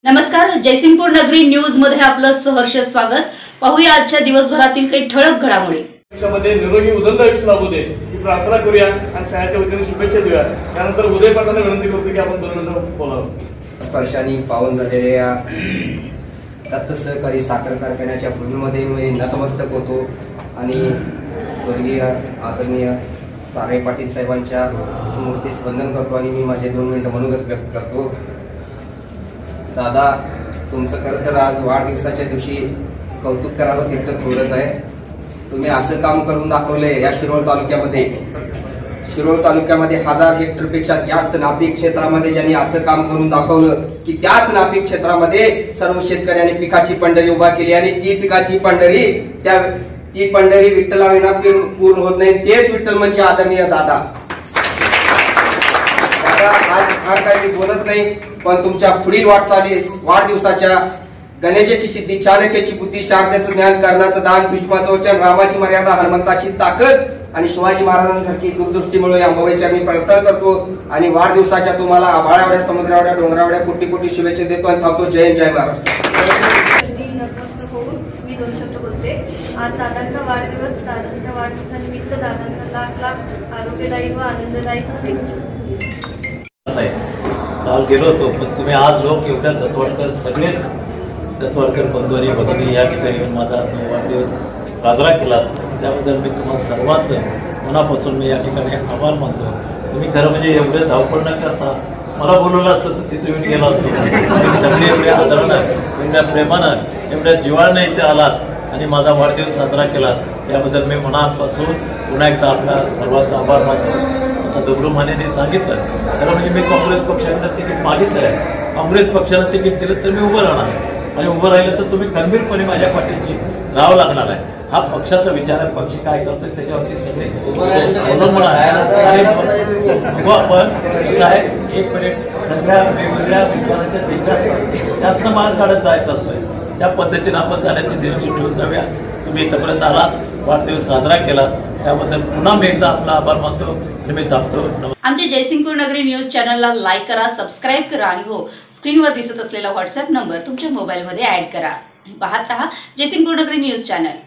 नमस्कार, जयसिंगपूर नगरी न्यूज मध्ये आपलं सहर्ष स्वागत। पाहूया आजच्या दिवसभरातील काही ठळक घडामोडी। देशामध्ये निरोगी उदंड आयुष्य लाभू दे ही प्रार्थना करूया आणि शाळेच्या वतीने शुभेच्छा देऊया। त्यानंतर उदय पाटलांना विनंती करतो की आपण 2 मिनिटं बोलावं। स्पर्शाने पावन झालेल्या दत्त सहकारी साखर कारखान्याच्या भूमीमध्ये मी नतमस्तक होतो आणि स्वर्गीय आदरणीय सारे पाटील साहेबांच्या स्मृतीस वंदन करतो आणि मी माझे 2 मिनिटं मनोगत व्यक्त करतो। दादा, तुमचं खरं तर आज वाढदिवसाच्या दिवशी कौतुक करावं तितकं थोडंच आहे। तुम्ही असं काम करून दाखवलंय या शिरोळ तालुक्यामध्ये। शिरोळ तालुक्यामध्ये 1000 हेक्टरपेक्षा जास्त नापीक क्षेत्रामध्ये ज्यांनी असं काम करून दाखवलं की त्याच नापीक क्षेत्रामध्ये सर्व शेतकऱ्यांनी पिकाची पंढरी उभा केली आणि ती पिकाची पंढरी ती पंढरी विठ्ठलाविना पूर्ण होत नाही। तेच विठ्ठल म्हणजे आदरणीय दादा। आज फार काही बोलत नाही, पण तुमच्या पुढील वाटचालीस वाढदिवसाच्या गणेशाची सिद्धी, चाणक्याची बुद्धी, शारदेचं ज्ञान, कर्णाचं दान, भीष्माचं वचन, रामाची मर्यादा, हनुमंताची ताकद आणि शिवाजी महाराजांसारखी दूरदृष्टी मिळो या अंबाबाईची आम्ही प्रार्थना करतो आणि वाढदिवसाच्या तुम्हाला आभाळावड्या, समुद्रावड्या, डोंगरावड्या कोटी कोटी शुभेच्छा देतो आणि थांबतो। जय हिंद, जय महाराष्ट्र। मी 2 शब्द बोलते। आज दादांचा वाढदिवस, दादांच्या वाढदिवसानिमित्त दादांना लाख लाख आरोग्यदायी व आनंददायी शुभेच्छा। काल गेलो होतो, पण तुम्ही आज लोक एवढ्या दत्तवाडकर सगळेच दत्तवाडकर बंधूंनी भगिनी या ठिकाणी येऊन माझा वाढदिवस साजरा केला, त्याबद्दल मी तुम्हाला सर्वांचं मनापासून मी या ठिकाणी आभार मानतो। तुम्ही खरं म्हणजे एवढे धावपळ न करता मला बोलवलं असतं तर तिथे येऊन गेला असतो। सगळे एवढ्या आदरानं, एवढ्या प्रेमानं, एवढ्या जिव्हाळ्यानं इथे आलात आणि माझा वाढदिवस साजरा केला, त्याबद्दल मी मनापासून पुन्हा एकदा आपल्या सर्वांचा आभार मानतो। दगडू मानेने सांगितलं खरं म्हणजे मी काँग्रेस पक्षानं तिकीट मागितलं आहे, काँग्रेस पक्षानं तिकीट दिलं तर मी उभं राहणार आहे आणि उभं राहिलं तर तुम्ही खंबीरपणे माझ्या पाठीशी राहावं लागणार आहे। हा पक्षाचा विचार आहे, पक्ष काय करतोय त्याच्यावरती सगळे अवलंबून आहे। आपण कसं आहे, 1 मिनिट सगळ्या वेगवेगळ्या विचारांच्या देशात त्यातनं मार्ग काढत जायचं असतंय, त्या पद्धतीने आपण जाण्याची दृष्टी ठेवून जाऊया। तुम्ही इथपर्यंत आलात, वाढदिवस साजरा केला, त्याबद्दल पुन्हा मी एकदा आपला आभार मानतो आणि मी थांबतो। आमच्या जयसिंगपूर नगरी न्यूज चॅनलला लाईक करा, सबस्क्राईब करा आणि हो, स्क्रीनवर दिसत असलेला व्हॉट्सअप नंबर तुमच्या मोबाईलमध्ये ऍड करा। पाहत रहा जयसिंगपूर नगरी न्यूज चॅनल।